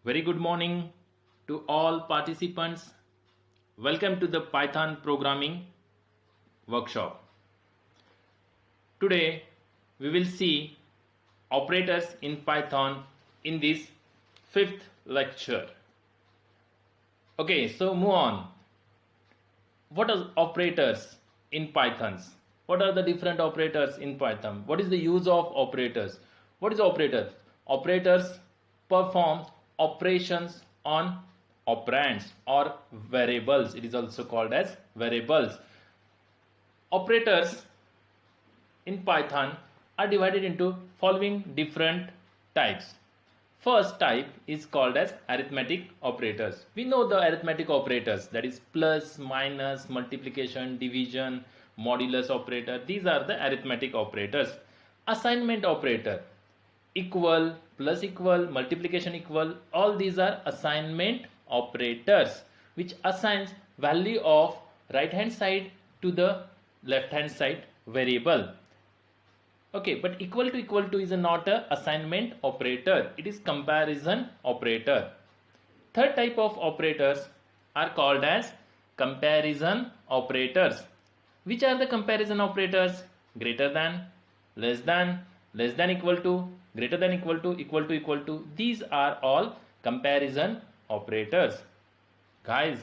Very good morning to all participants. Welcome to the Python programming workshop. Today we will see operators in Python in this fifth lecture. Okay, so move on. What are operators in Pythons? What are the different operators in Python? What is the use of operators? What is operators? Operators perform operations on operands or variables. It is also called as variables. Operators in Python are divided into following different types. First type is called as arithmetic operators. We know the arithmetic operators, that is plus, minus, multiplication, division, modulus operator. These are the arithmetic operators. Assignment operator, equal, plus equal, multiplication equal, all these are assignment operators which assigns value of right hand side to the left hand side variable. Okay, but equal to is not a assignment operator. It is comparison operator. Third type of operators are called as comparison operators. Which are the comparison operators? Greater than, less than equal to, greater than equal to, equal to. These are all comparison operators. Guys,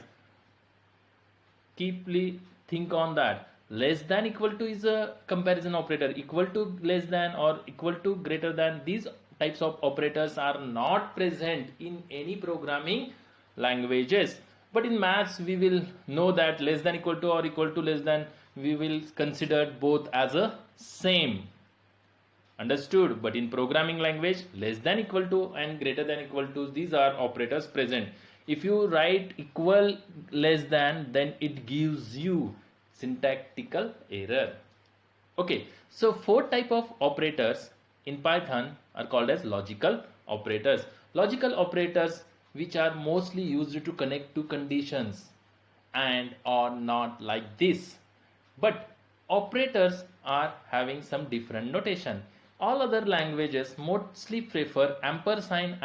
keeply think on that. Less than equal to is a comparison operator. Equal to less than or equal to greater than, these types of operators are not present in any programming languages. But in maths we will know that less than equal to or equal to less than, we will consider both as a same. Understood? But in programming language, less than equal to and greater than equal to, these are operators present. If you write equal less than, then it gives you syntactical error. Okay, so four type of operators in Python are called as logical operators. Logical operators which are mostly used to connect two conditions and or not, like this. But operators are having some different notation. All other languages mostly prefer ampersand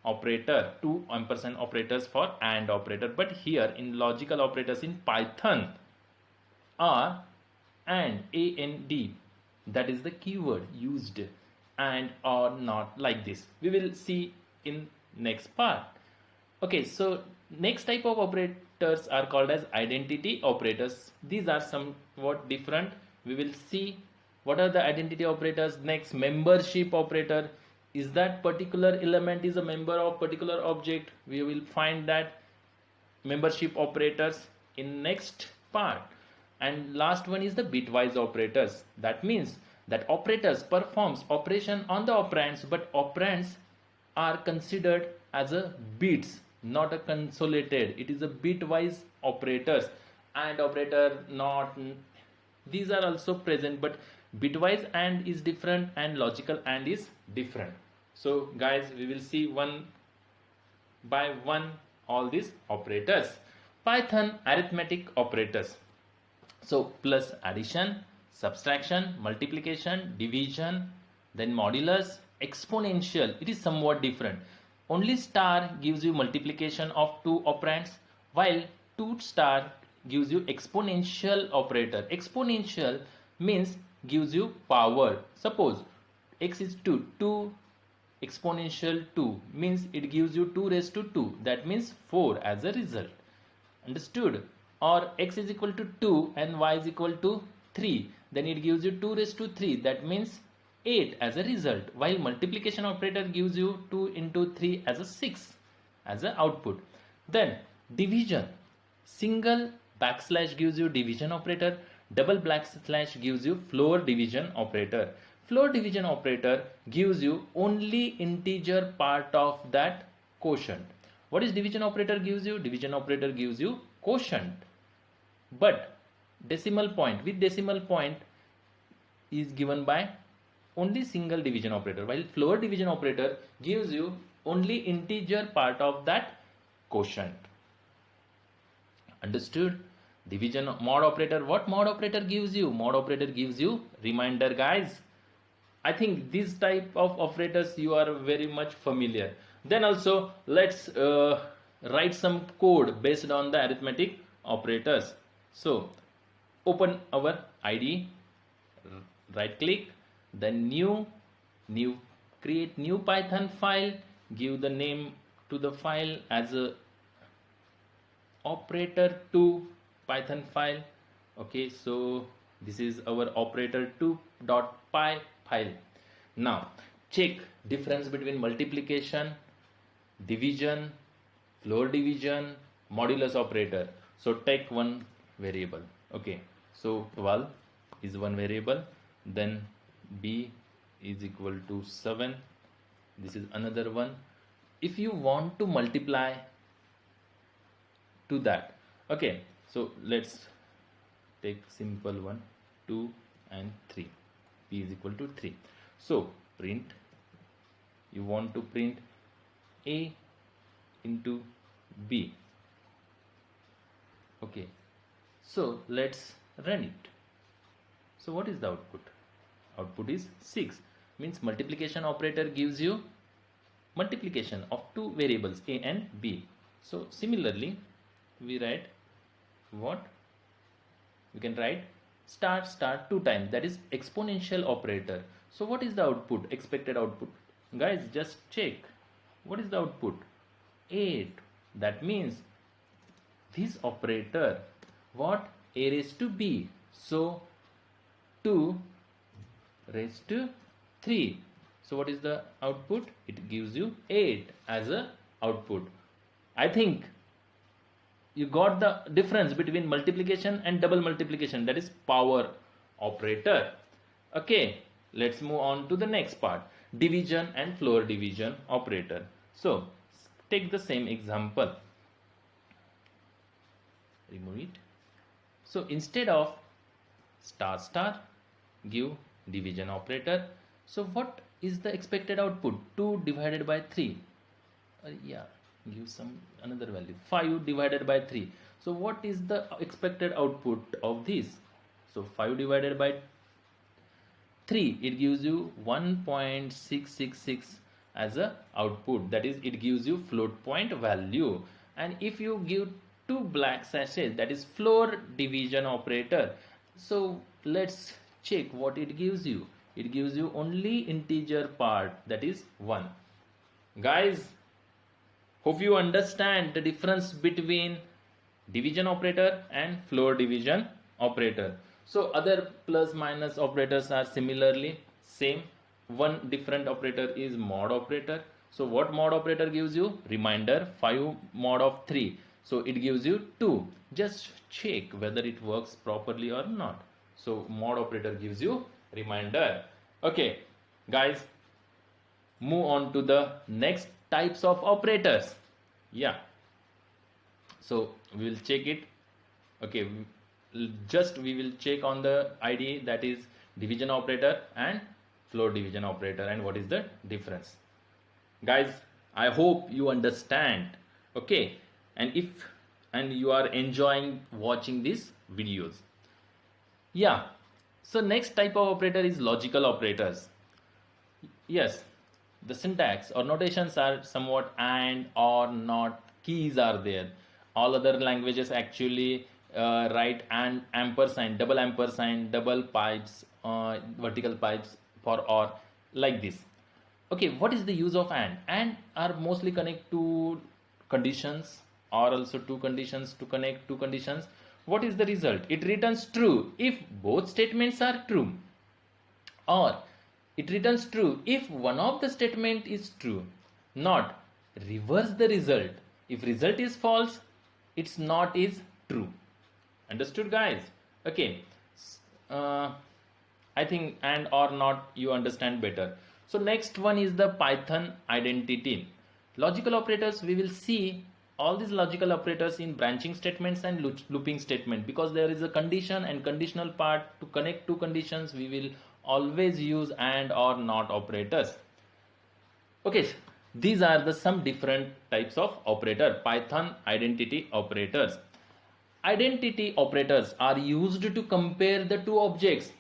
operator, two ampersand operators for AND operator. But here in logical operators in Python are AND, AND, that is the keyword used, and or not, like this. We will see in next part. Okay, so next type of operators are called as identity operators. These are somewhat different. We will see what are the identity operators. Next, membership operator, is that particular element is a member of particular object. We will find that membership operators in next part. And last one is the bitwise operators. That means that operators performs operation on the operands, but operands are considered as a bits, not a consolidated. It is a bitwise operators. And operator, not, these are also present, but bitwise and is different and logical and is different. So guys, we will see one by one all these operators. Python arithmetic operators. So plus addition, subtraction, multiplication, division, then modulus, exponential, it is somewhat different. Only star gives you multiplication of two operands, while 2 star gives you exponential operator. Exponential means gives you power. Suppose x is 2 exponential 2 means it gives you 2 raised to 2, that means 4 as a result. Understood? Or x is equal to 2 and y is equal to 3, then it gives you 2 raised to 3, that means 8 as a result, while multiplication operator gives you 2 into 3 as a 6 as an output. Then division, single backslash gives you division operator, double backslash gives you floor division operator. Floor division operator gives you only integer part of that quotient. What is division operator gives you? Division operator gives you quotient, but decimal point, with decimal point is given by only single division operator, while floor division operator gives you only integer part of that quotient. Understood? Division mod operator, what mod operator gives you? Mod operator gives you, reminder guys, I think these type of operators you are very much familiar. Then also let's write some code based on the arithmetic operators. So open our IDE, right click, then new, create new Python file, give the name to the file as a operator2 Python file. Okay, so this is our operator2.py file. Now check difference between multiplication, division, floor division, modulus operator. So take one variable. Okay, so 12 is one variable, then b is equal to 7. This is another one. If you want to multiply to that, okay, so let's take simple one, 2 and 3. P is equal to 3. So print, you want to print a into b. Okay, so let's run it. So what is the output? Output is 6. Means multiplication operator gives you multiplication of two variables a and b. So similarly we write what? We can write start two times, that is exponential operator. So what is the output, expected output? Guys, just check. What is the output? 8. That means this operator, what? A raised to b. So 2 raised to 3. So what is the output? It gives you 8 as a output. I think you got the difference between multiplication and double multiplication, that is power operator. Okay, let's move on to the next part, division and floor division operator. So take the same example, remove it. So instead of star give division operator. So what is the expected output? 2 divided by 3. Yeah, give some another value, 5 divided by 3. So what is the expected output of this? So 5 divided by 3, it gives you 1.666 as a output, that is it gives you float point value. And if you give 2 black sashes, that is floor division operator. So let's check what it gives you. It gives you only integer part, that is 1. Guys, hope you understand the difference between division operator and floor division operator. So other plus minus operators are similarly same. One different operator is mod operator. So what mod operator gives you? Reminder, 5 mod of 3. So it gives you 2. Just check whether it works properly or not. So mod operator gives you reminder. Okay, guys, move on to the next types of operators. Yeah, so we will check it. Okay, we will check on the IDE, that is division operator and floor division operator, and what is the difference. Guys, I hope you understand. Okay, and you are enjoying watching these videos. Yeah, so next type of operator is logical operators. Yes, the syntax or notations are somewhat and or not, keys are there. All other languages actually write and ampersand, double pipes, vertical pipes for or, like this. Okay, what is the use of and are mostly connect to conditions, or also two conditions to connect two conditions. What is the result? It returns true if both statements are true, or it returns true if one of the statement is true. Not reverse the result. If result is false, it's not is true. Understood, guys? Okay, I think and or not you understand better. So next one is the Python identity. Logical operators, we will see all these logical operators in branching statements and looping statement, because there is a condition and conditional part. To connect two conditions, we will always use and or not operators. Okay, these are the some different types of operator, Python identity operators. Identity operators are used to compare the two objects.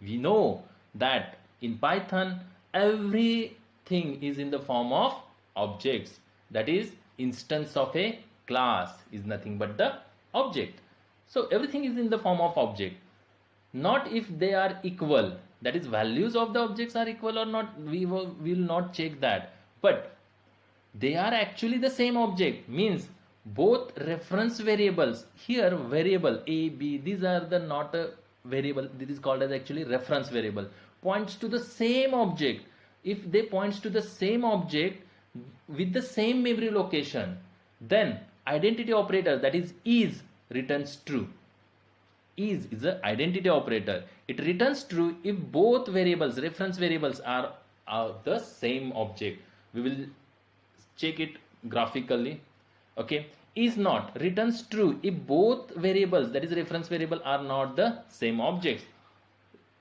We know that In Python, everything is in the form of objects. That is, instance of a class is nothing but the object. So everything is in the form of object. Not if they are equal, that is, values of the objects are equal or not, we will not check that, but they are actually the same object, means both reference variables, here variable a b, these are the not a variable, this is called as actually reference variable, points to the same object. If they points to the same object with the same memory location, then identity operator, that is returns true. Is an identity operator. It returns true if both variables, reference variables, are the same object. We will check it graphically. Okay, is not returns true if both variables, that is reference variable, are not the same objects.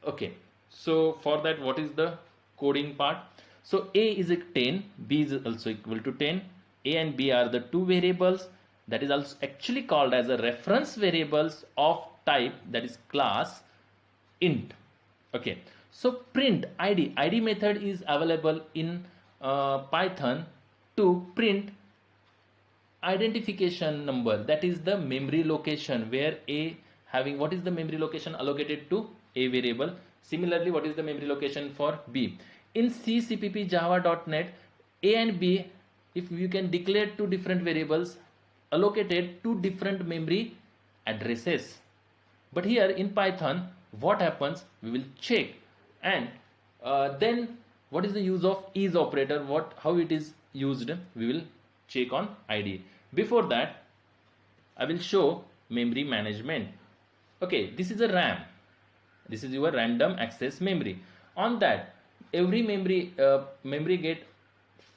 Okay, so for that, what is the coding part? So a is a 10, b is also equal to 10. A and b are the two variables, that is also actually called as a reference variables of type, that is class int. Okay, so print id method is available in Python to print identification number, that is the memory location where a having, what is the memory location allocated to a variable. Similarly, what is the memory location for b? In C, CPP, Java.NET, a and b, if you can declare two different variables allocated to different memory addresses. But here in Python, what happens, we will check. And then what is the use of is operator, how it is used, we will check on id. Before that, I will show memory management. Okay, this is a RAM, this is your random access memory. On that, every memory get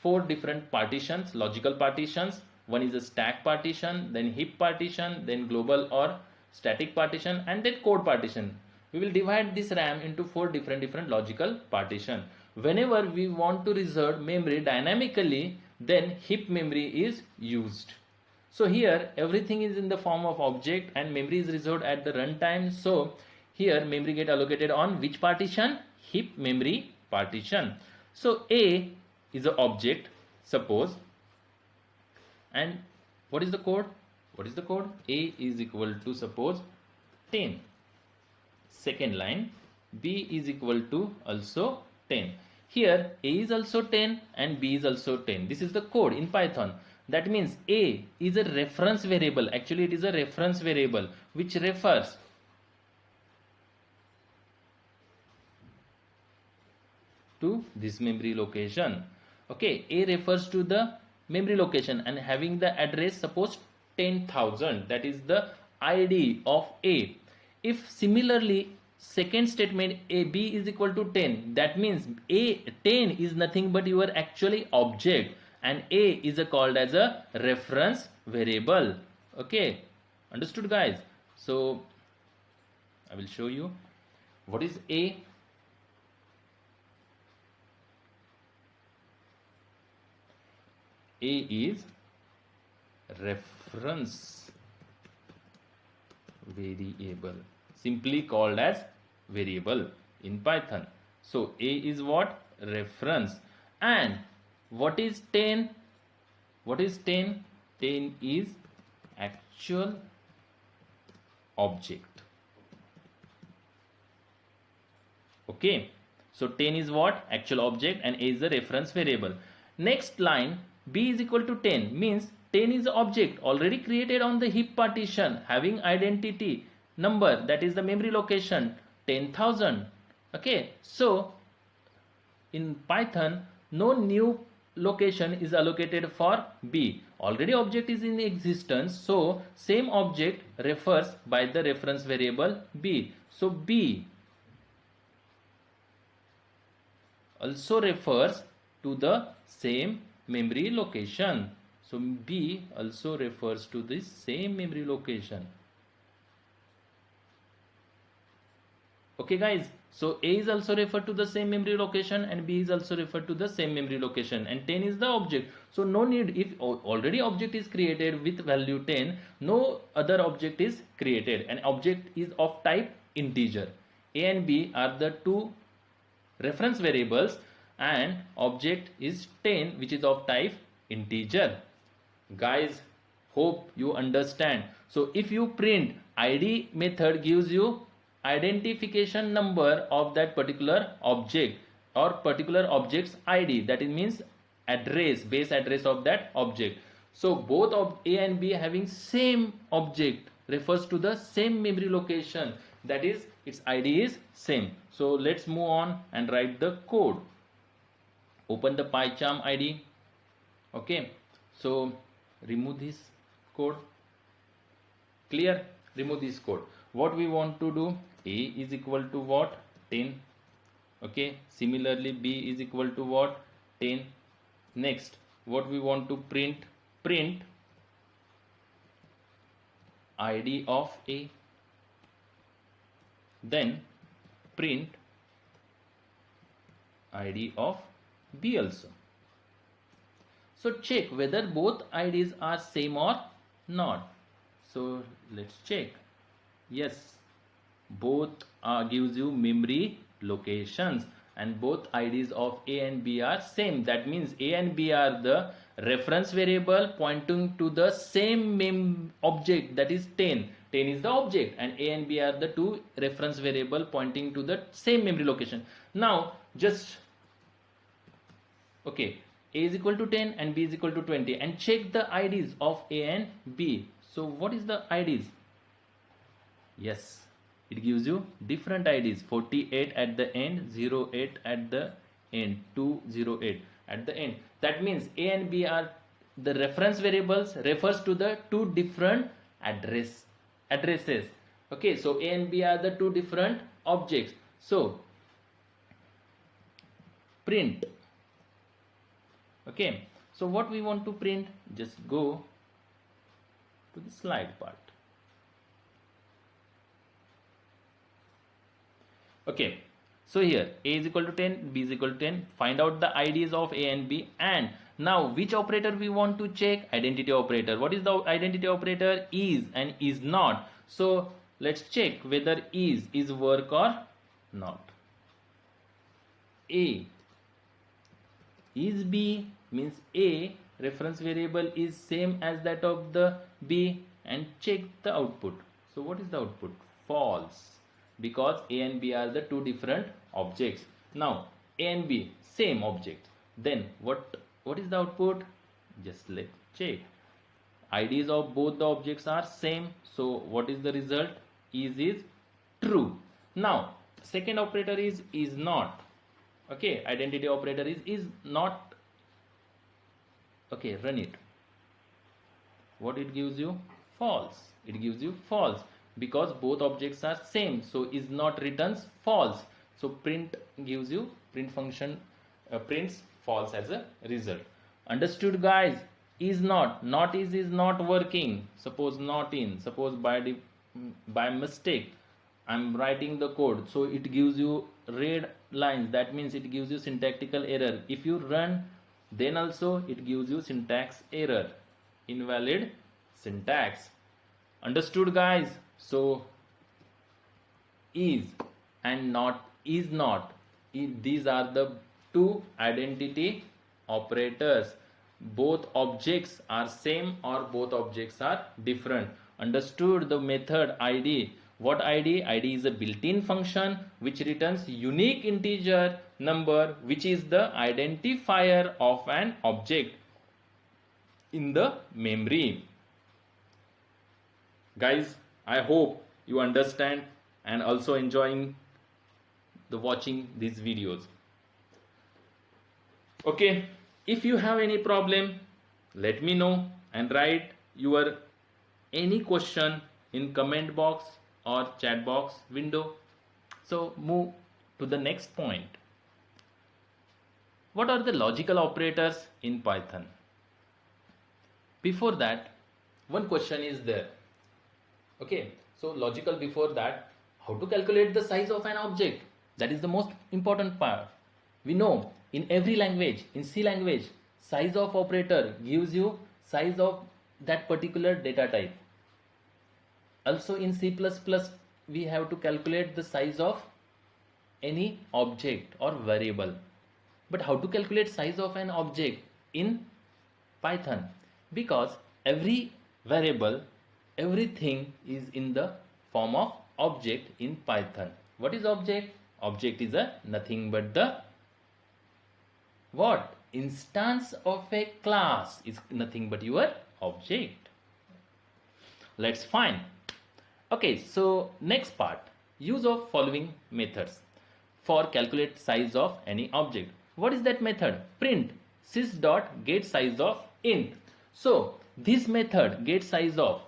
4 different partitions, logical partitions. One is a stack partition, then heap partition, then global or static partition, and then code partition. We will divide this RAM into 4 different logical partition. Whenever we want to reserve memory dynamically, then heap memory is used. So here everything is in the form of object and memory is reserved at the runtime. So here memory get allocated on which partition? Heap memory partition. So a is an object, suppose, and what is the code? What is the code? A is equal to, suppose, 10. Second line, b is equal to also 10. Here a is also 10 and b is also 10. This is the code in Python. That means a is a reference variable. Actually, it is a reference variable which refers to this memory location. Okay, a refers to the memory location and having the address, suppose 10,000, that is the id of a. If similarly second statement a b is equal to 10, that means a 10 is nothing but your actually object and a is called as a reference variable. Okay, understood guys? So I will show you what is a. A is reference variable, simply called as variable in Python. So a is what? Reference. And what is 10? What is 10? 10 is actual object. Okay, so 10 is what? Actual object, and a is the reference variable. Next line, b is equal to 10 means 10 is the object already created on the heap partition having identity number, that is the memory location 10,000. Okay, so in Python no new location is allocated for b. Already object is in existence, so same object refers by the reference variable b. So b also refers to the same memory location. So b also refers to the same memory location. Okay guys, so a is also referred to the same memory location and b is also referred to the same memory location, and 10 is the object. So no need, if already object is created with value 10, no other object is created, and object is of type integer. A and b are the two reference variables and object is 10 which is of type integer. Guys, hope you understand. So if you print id method gives you identification number of that particular object or particular object's id, that is means address, base address of that object. So both of a and b having same object refers to the same memory location, that is its id is same. So let's move on and write the code. Open the PyCharm id. Okay, so remove this code. Clear? Remove this code. What we want to do, a is equal to what? 10. Okay, similarly b is equal to what? 10. Next, what we want to print id of a, then print id of b also. So check whether both IDs are same or not. So let's check. Yes, both gives you memory locations and both IDs of a and b are same. That means a and b are the reference variable pointing to the same object, that is 10. 10 is the object and a and b are the two reference variable pointing to the same memory location. Now just okay, a is equal to 10 and b is equal to 20 and check the IDs of a and b. So what is the IDs? Yes, it gives you different IDs, 48 at the end, 08 at the end, 208 at the end. That means a and b are the reference variables, refers to the two different addresses. Okay, so a and b are the two different objects. So print. Okay, so what we want to print, just go to the slide part. Okay, so here a is equal to 10, b is equal to 10. Find out the IDs of a and b, and now which operator we want to check? Identity operator. What is the identity operator? Is and is not. So let's check whether is work or not. A is b means a reference variable is same as that of the b, and check the output. So what is the output? False, because a and b are the two different objects. Now a and b same object, then what is the output? Just let's check. IDs of both the objects are same, so what is the result? Is true. Now second operator is not. Okay, identity operator is not. Okay, run it. What it gives you? False. It gives you false because both objects are same, so is not returns false. So print gives you, print function prints false as a result. Understood, guys? Is not is not working. Suppose not in, suppose by mistake I'm writing the code, so it gives you red lines, that means it gives you syntactical error. If you run, then also it gives you syntax error, invalid syntax. Understood, guys? So is and not is not, these are the two identity operators. Both objects are same or both objects are different. Understood the method id? What id? id is a built-in function which returns unique integer number, which is the identifier of an object in the memory. Guys, I hope you understand and also enjoying the watching these videos. Okay, if you have any problem, let me know and write your any question in comment box or chat box window. So move to the next point. What are the logical operators in Python? Before that, one question is there. Okay, so logical before that, how to calculate the size of an object? That is the most important part. We know in every language, in C language, size of operator gives you size of that particular data type. Also in C++, we have to calculate the size of any object or variable. But how to calculate size of an object in Python? Because every variable, everything is in the form of object in Python. What is object? Object is a nothing but the what? Instance of a class is nothing but your object. Let's find. Okay, so next part, use of following methods for calculate size of any object. What is that method? Print sys dot get size of int. So this method get size of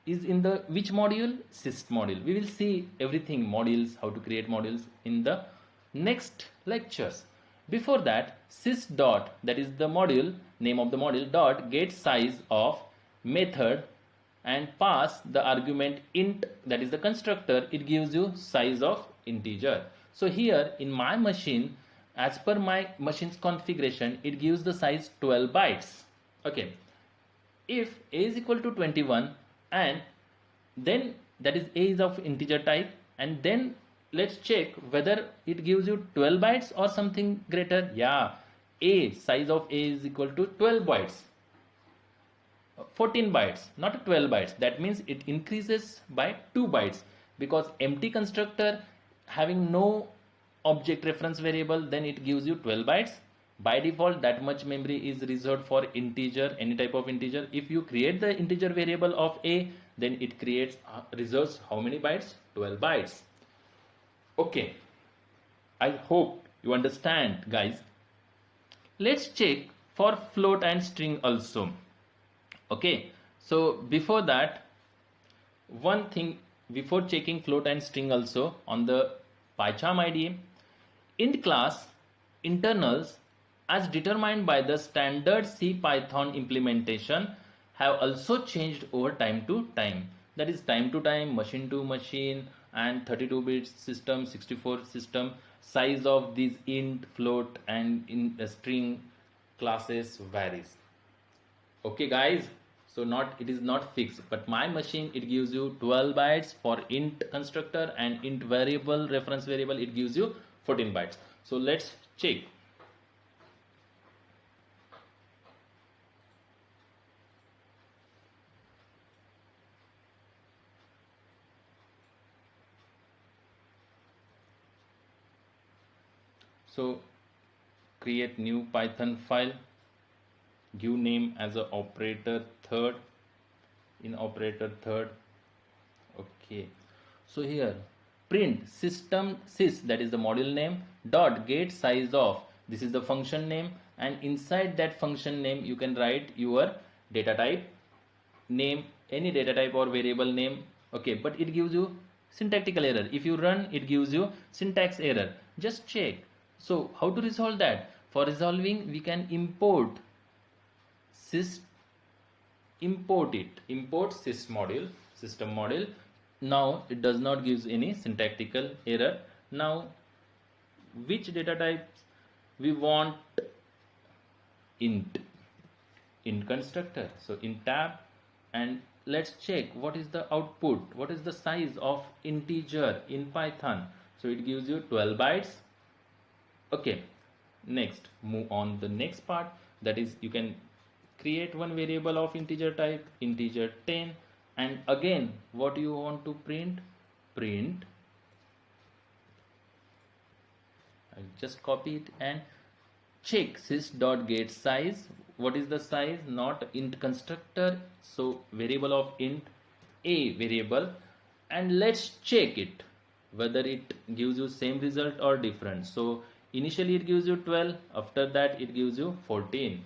is in the which module? Sys module. We will see everything modules, how to create modules in the next lectures. Before that, sys dot, that is the module, name of the module, dot get size of method and pass the argument int, that is the constructor. It gives you size of integer. So here in my machine, as per my machine's configuration, it gives the size 12 bytes. Okay, if a is equal to 21 and then that is a is of integer type, and then let's check whether it gives you 12 bytes or something greater. Yeah, a size of a is equal to 12 bytes, 14 bytes, not 12 bytes. That means it increases by 2 bytes because empty constructor having no object reference variable, then it gives you 12 bytes. By default, that much memory is reserved for integer, any type of integer. If you create the integer variable of a, then it creates reserves how many bytes? 12 bytes. Okay, I hope you understand, guys. Let's check for float and string also. Okay, so before that, one thing before checking float and string also, on the PyCharm IDE, int class internals as determined by the standard C Python implementation have also changed over time to time. That is time to time, machine to machine, and 32-bit system, 64 system. Size of these int, float and in string classes varies. Okay guys, so it is not fixed, but my machine, it gives you 12 bytes for int constructor, and int variable, reference variable, it gives you 14 bytes. So let's check. So create new Python file, give name as a operator third, in operator third. Okay, so here print system sys, that is the module name, dot get size of, this is the function name, and inside that function name you can write your data type name, any data type or variable name. Okay, but it gives you syntactical error. If you run, it gives you syntax error. Just check. So how to resolve that? For resolving, we can import sys, import sys module, system module. Now it does not give any syntactical error. Now which data types we want? Int constructor. So in tab, and let's check what is the output, what is the size of integer in Python. So it gives you 12 bytes. Okay, next move on the next part, that is you can create one variable of integer type, integer 10, and again what you want to print, I just copy it and check sys.get size. What is the size? Not int constructor, so variable of int, a variable, and let's check it whether it gives you same result or different. So initially it gives you 12, after that it gives you 14.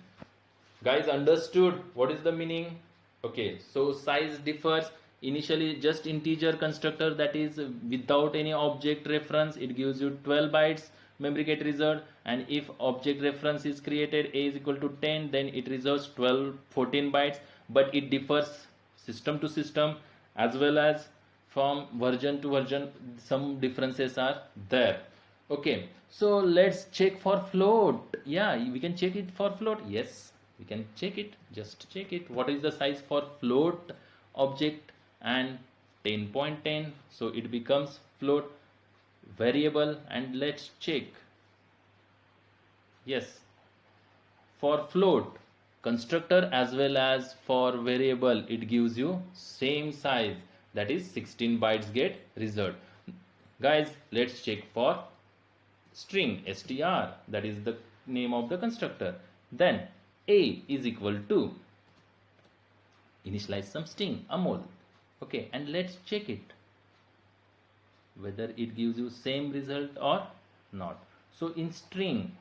Guys, understood what is the meaning? Okay, so size differs. Initially just integer constructor, that is without any object reference, it gives you 12 bytes memory get reserved, and if object reference is created, a is equal to 10, then it reserves 14 bytes. But it differs system to system as well as from version to version, some differences are there. Okay, so let's check for float. Yeah, we can check it for float. Yes, we can check it. Just check it. What is the size for float object? And 10.10, so it becomes float. variable, and let's check. Yes, for float constructor as well as for variable, it gives you same size, that is 16 bytes get result. Guys, let's check for string str, that is the name of the constructor. Then a is equal to initialize some string Amol. Okay, and let's check it whether it gives you same result or not. So in string,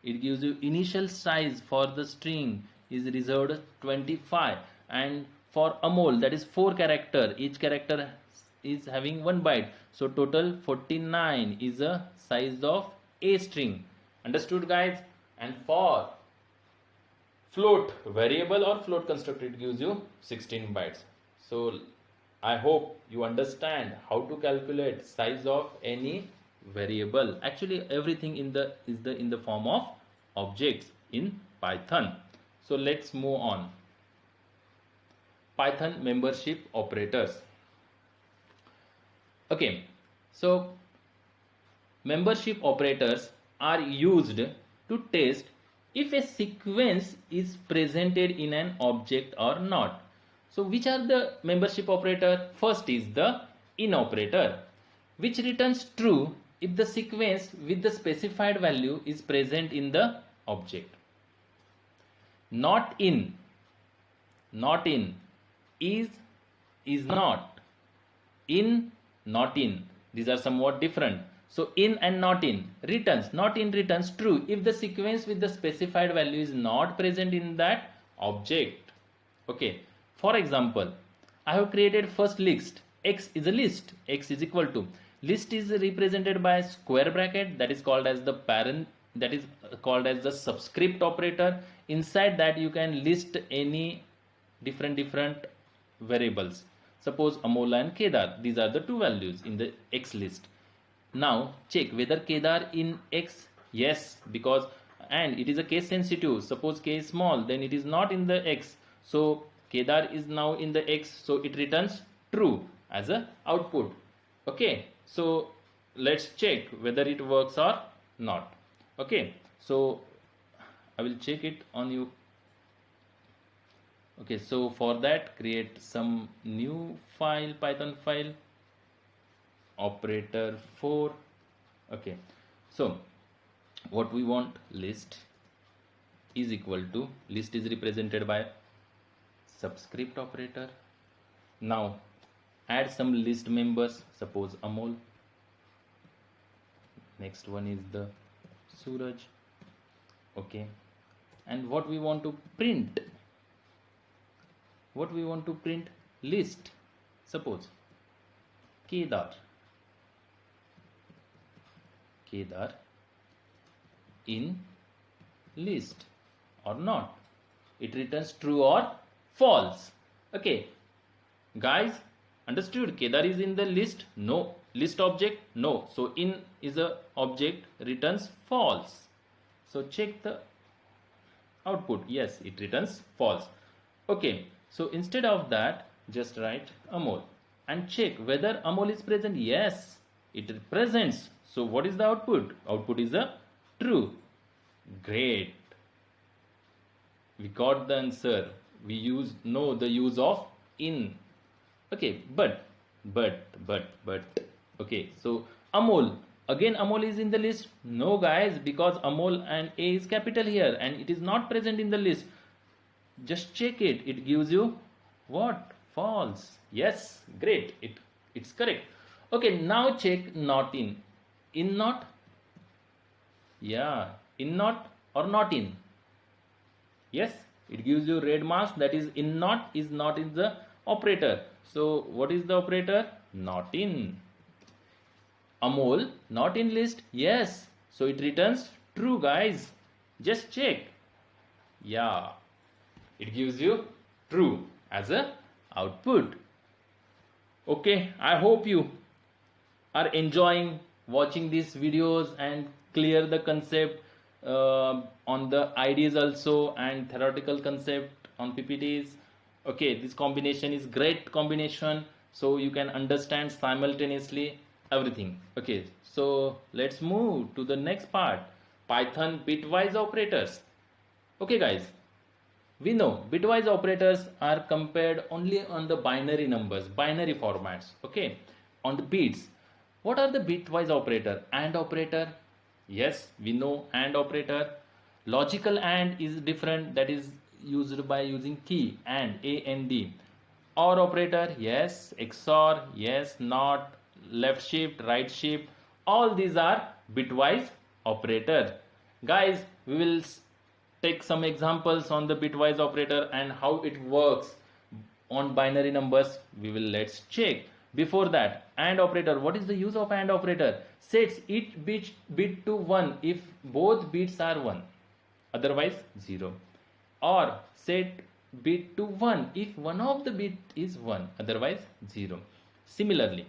it gives you initial size for the string is reserved 25, and for Amol, that is 4 character, each character is having 1 byte, so total 49 is a size of a string. Understood, guys? And for float variable or float constructor, it gives you 16 bytes. So I hope you understand how to calculate size of any variable. Actually everything in the form of objects in Python. So let's move on. Python membership operators. Okay, so membership operators are used to test if a sequence is presented in an object or not. So which are the membership operator? First is the in operator, which returns true if the sequence with the specified value is present in the object. Not in is not, in, not in, these are somewhat different. So in and not in returns, not in returns true if the sequence with the specified value is not present in that object. Okay, for example, I have created first list. X is a list. X is equal to, list is represented by square bracket, that is called as the parent, that is called as the subscript operator. Inside that you can list any different variables. Suppose Amol and Kedar, these are the two values in the X list. Now check whether Kedar in X. Yes, because, and it is a case sensitive. Suppose K is small, then it is not in the X. So Kedar is now in the X, so it returns true as a output. Okay, so let's check whether it works or not. Okay, so I will check it on you. Okay, so for that create some new file, Python file, operator 4. Okay, so what we want, list is equal to, list is represented by subscript operator. Now add some list members, suppose Amol, next one is the Suraj. Okay, and what we want to print, list, suppose Kedar in list or not, it returns true or false. Okay guys, understood? Kedar is in the list, no. List object, no. So in is a object, returns false. So check the output. Yes, it returns false. Okay, so instead of that, just write Amol and check whether Amol is present. Yes, it presents. So what is the output? Output is a true. Great, we got the answer. We know the use of in. Okay, but okay, so Amol, again Amol is in the list. No guys, because Amol and A is capital here and it is not present in the list. Just check it, it gives you what? False. Yes, great, it's correct. Okay, now check not in. In not? Yeah, in not or not in? Yes, it gives you red marks, that is in not is not in the operator. So what is the operator? Not in. Amol not in list. Yes, so it returns true guys. Just check. Yeah, it gives you true as a output. Okay, I hope you are enjoying watching these videos and clear the concept on the ideas also and theoretical concept on PPTs. Okay, this combination is great combination, so you can understand simultaneously everything. Okay, so let's move to the next part, Python bitwise operators. Okay guys, we know bitwise operators are compared only on the binary numbers, binary formats. Okay, on the bits. What are the bitwise operator? AND operator, yes, we know AND operator. Logical AND is different, that is used by using key AND, AND. OR operator, yes. XOR, yes. NOT, left shift, right shift, all these are bitwise operator. Guys, we will take some examples on the bitwise operator and how it works on binary numbers. Let's check. Before that, AND operator, what is the use of AND operator? Sets each bit to 1 if both bits are 1, otherwise 0. Or set bit to 1 if one of the bit is 1, otherwise 0. Similarly,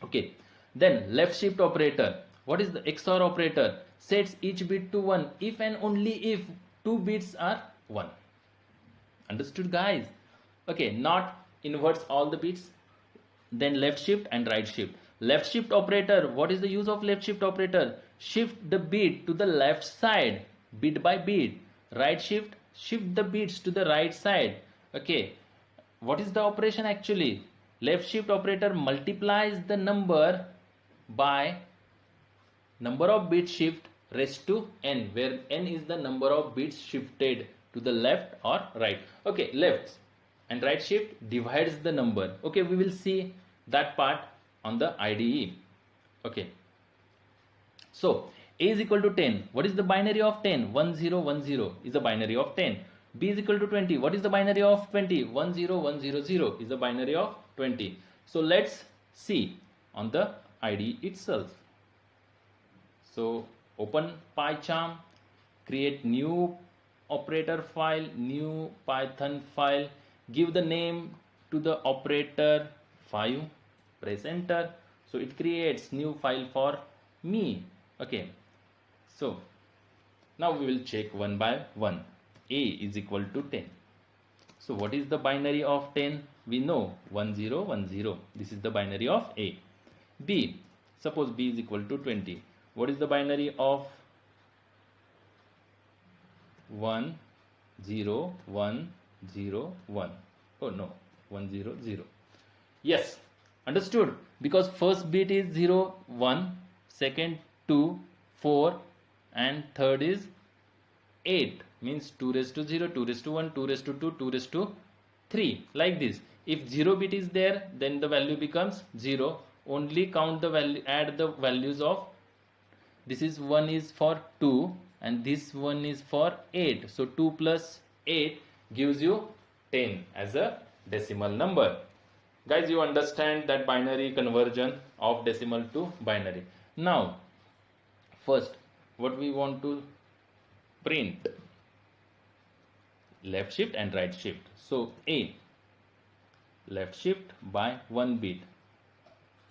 okay, then left shift operator, what is the XOR operator? Sets each bit to 1 if and only if two bits are 1. Understood guys? Okay, not inverts all the bits. Then left shift and right shift. Left shift operator, what is the use of left shift operator? Shift the bit to the left side bit by bit. Right shift, shift the bits to the right side. Okay, what is the operation actually? Left shift operator multiplies the number by number of bits shift raised to n, where n is the number of bits shifted to the left or right. Okay, left and right shift divides the number. Okay, we will see that part on the IDE. Okay, so a is equal to 10. What is the binary of 10? 1 0 1 0 is the binary of 10. B is equal to 20. What is the binary of 20? 1 0 1 0 0 is the binary of 20. So let's see on the IDE itself. So open PyCharm, create new operator file, new Python file, give the name to the operator 5, press enter. So it creates new file for me. Okay, so now we will check one by one. A is equal to 10. So what is the binary of 10? We know 1 0 1 0. This is the binary of A. B, suppose B is equal to 20. What is the binary of 1 0 1 0 1? Oh no, 1 0 0. Yes, understood, because first bit is 0 1, second 2 4, and third is 8, means 2 raised to 0, 2 raised to 1, 2 raised to 2, 2 raised to 3, like this. If 0 bit is there, then the value becomes 0. Only count the value, add the values of, this is 1 is for 2 and this one is for 8. So 2 plus 8 gives you 10 as a decimal number. Guys, you understand that binary conversion of decimal to binary. Now first, what we want to print, left shift and right shift. So A, left shift by 1 bit.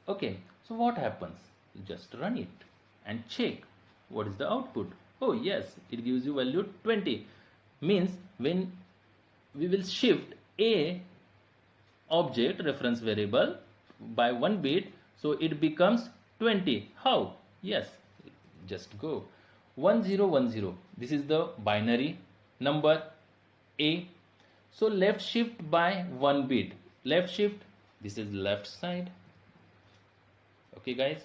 Okay, so what happens? Just run it and check what is the output. Oh yes, it gives you value 20. Means when we will shift A object reference variable by 1 bit, so it becomes 20. How? Yes, just go 1 0 1 0. This is the binary number A. So left shift by 1 bit. Left shift, this is left side. Okay guys,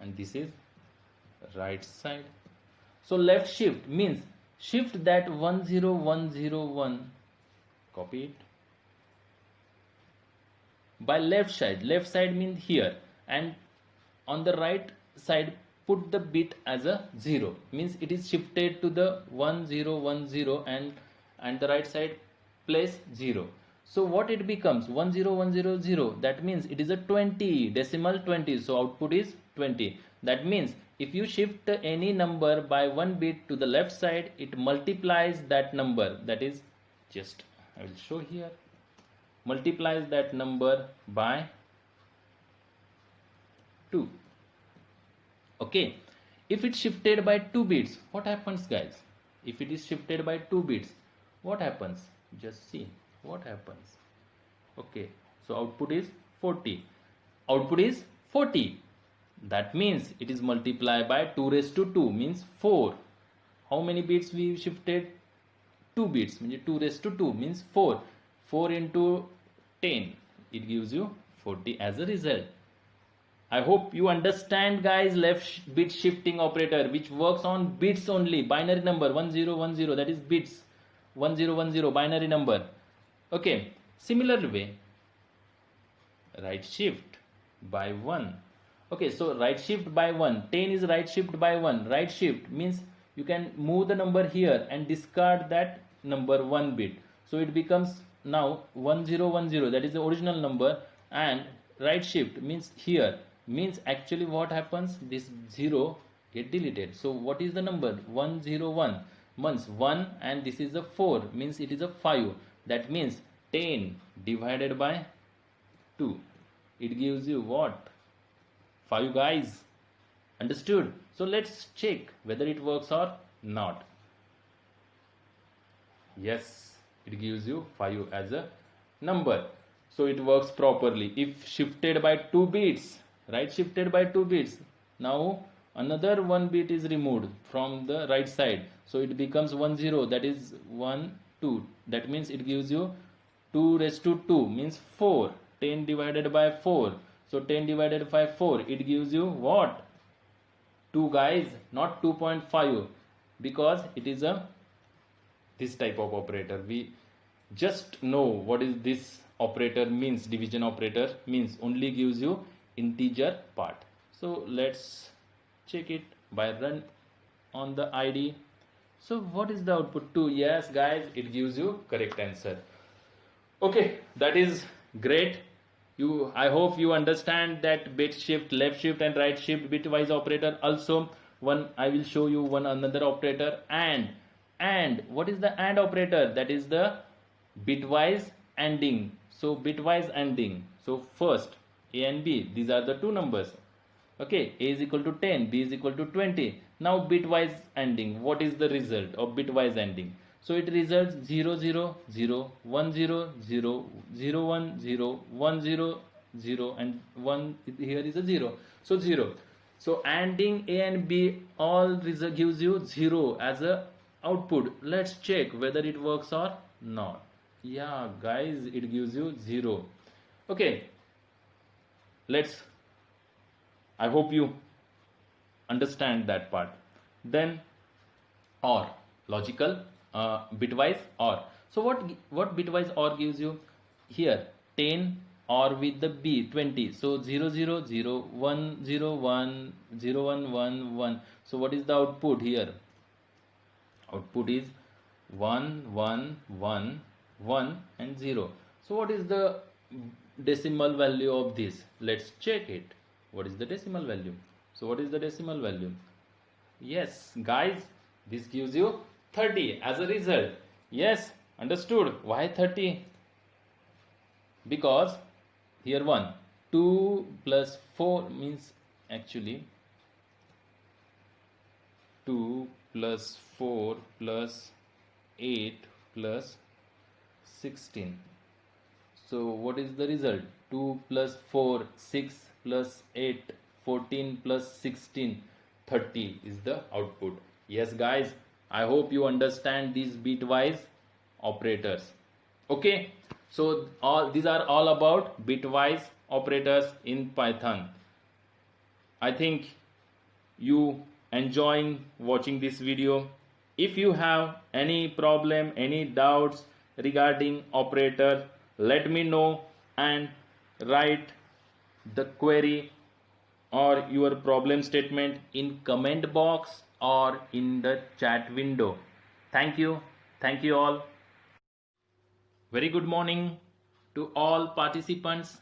and this is right side. So left shift means shift that 1 0 1 0 1, copy it, by left side. Left side means here, and on the right side put the bit as a 0, means it is shifted to the 1 0 1 0, and the right side place 0. So what it becomes? 1 0 1 0 0. That means it is a 20, decimal 20. So output is 20. That means if you shift any number by 1 bit to the left side, it multiplies that number. That is, just I will show here, multiplies that number by 2. Okay, if it's shifted by 2 bits, what happens guys? If it is shifted by 2 bits, what happens? Just see what happens. Okay, so output is 40. Output is 40. That means it is multiplied by 2 raised to 2 means 4. How many bits we shifted? 2 bits means 2 raised to 2 means 4. 4 into 10, it gives you 40 as a result. I hope you understand, guys. Left bit shifting operator which works on bits only, binary number 1010, that is bits 1010 binary number. Okay, similar way, right shift by 1. Okay, so right shift by 1, 10 is right shift by 1. Right shift means you can move the number here and discard that number 1 bit, so it becomes now 1010, that is the original number. And right shift means here, means actually what happens, this 0 get deleted. So what is the number? 101 means 1 and this is a 4 means it is a 5. That means 10 divided by 2, it gives you what? 5, guys. Understood? So let's check whether it works or not. Yes, it gives you 5 as a number, so it works properly. If shifted by 2 bits, right shifted by 2 bits, now another 1 bit is removed from the right side, so it becomes 10, that is 1 2. That means it gives you 2 raised to 2 means 4. 10 divided by 4, so 10 divided by 4, it gives you what? 2, guys, not 2.5, because it is a this type of operator. We just know what is this operator means. Division operator means only gives you integer part. So let's check it by run on the ID. So what is the output? 2. Yes, guys, it gives you correct answer. Okay, that is great. I hope you understand that bit shift, left shift and right shift bitwise operator. Also I will show you one another operator, and what is the AND operator? That is the bitwise ANDing. So bitwise ANDing. So first A and B, these are the two numbers. Okay, A is equal to 10, B is equal to 20. Now bitwise ANDing. What is the result of bitwise ANDing? So it results 0 0 0 1 0 0 0 1 0 1 0 0 and 1 here is a 0. So 0. So ANDing A and B all gives you 0 as a output. Let's check whether it works or not. Yeah, guys, it gives you 0. Okay, I hope you understand that part. Then OR, logical bitwise OR. So what bitwise OR gives you? Here 10 OR with the B 20. So 0 0 0 1 0 1 0 1 1 1. So what is the output here? Output is 1 1 1 1 and 0. So what is the decimal value of this? Let's check it. What is the decimal value? So what is the decimal value? Yes, guys, this gives you 30 as a result. Yes, understood. Why 30? Because here 2 plus 4 means actually 2 plus 4 plus 8 plus 16. So what is the result? 2 plus 4, 6 plus 8, 14 plus 16, 30 is the output. Yes, guys, I hope you understand these bitwise operators. Okay, so these are all about bitwise operators in Python. I think you enjoying watching this video. If you have any problem, any doubts regarding operator, let me know and write the query or your problem statement in comment box or in the chat window. Thank you all. Very good morning to all participants.